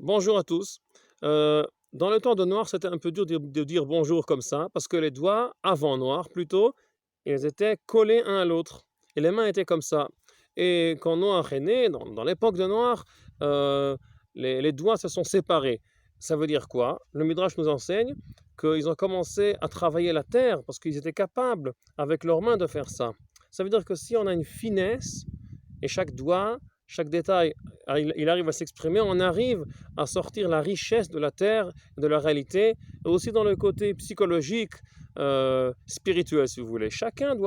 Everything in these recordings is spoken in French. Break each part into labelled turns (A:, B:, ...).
A: Bonjour à tous. Dans le temps de Noir, c'était un peu dur de dire bonjour comme ça, parce que les doigts, avant Noir plutôt, ils étaient collés un à l'autre. Et les mains étaient comme ça. Et quand Noir est né, dans l'époque de Noir, euh, les doigts se sont séparés. Ça veut dire quoi? Le Midrash nous enseigne qu'ils ont commencé à travailler la terre parce qu'ils étaient capables, avec leurs mains, de faire ça. Ça veut dire que si on a une finesse, et chaque doigt, chaque détail, il arrive à s'exprimer, on arrive à sortir la richesse de la terre, de la réalité, et aussi dans le côté psychologique, spirituel, si vous voulez. Chaque doigt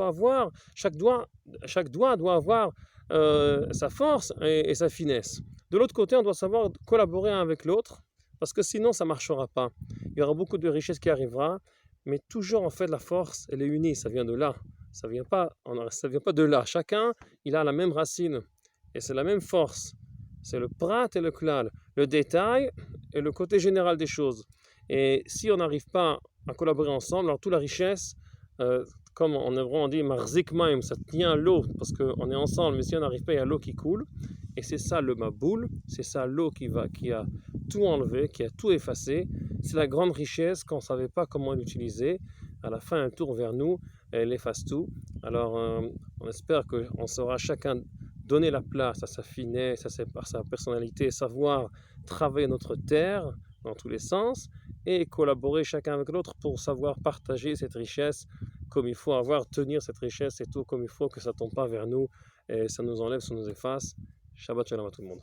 A: doit avoir sa force et sa finesse. De l'autre côté, on doit savoir collaborer avec l'autre, parce que sinon, ça ne marchera pas. Il y aura beaucoup de richesse qui arrivera, mais toujours, en fait, la force, elle est unie, ça vient de là. Ça vient pas de là. Chacun, il a la même racine. Et c'est la même force. C'est le prat et le klal, le détail et le côté général des choses. Et si on n'arrive pas à collaborer ensemble, alors toute la richesse, comme en hébreu on dit marzik maim, ça tient l'eau parce qu'on est ensemble, mais si on n'arrive pas, il y a l'eau qui coule. Et c'est ça le maboul, c'est ça l'eau qui a tout enlevé, qui a tout effacé. C'est la grande richesse qu'on ne savait pas comment l'utiliser. À la fin, elle tourne vers nous, elle efface tout. Alors, on espère qu'on saura chacun donner la place à sa finesse, à sa personnalité, savoir travailler notre terre dans tous les sens et collaborer chacun avec l'autre pour savoir partager cette richesse comme il faut, avoir, tenir cette richesse et tout comme il faut, que ça ne tombe pas vers nous et ça nous enlève, ça nous efface. Shabbat shalom à tout le monde.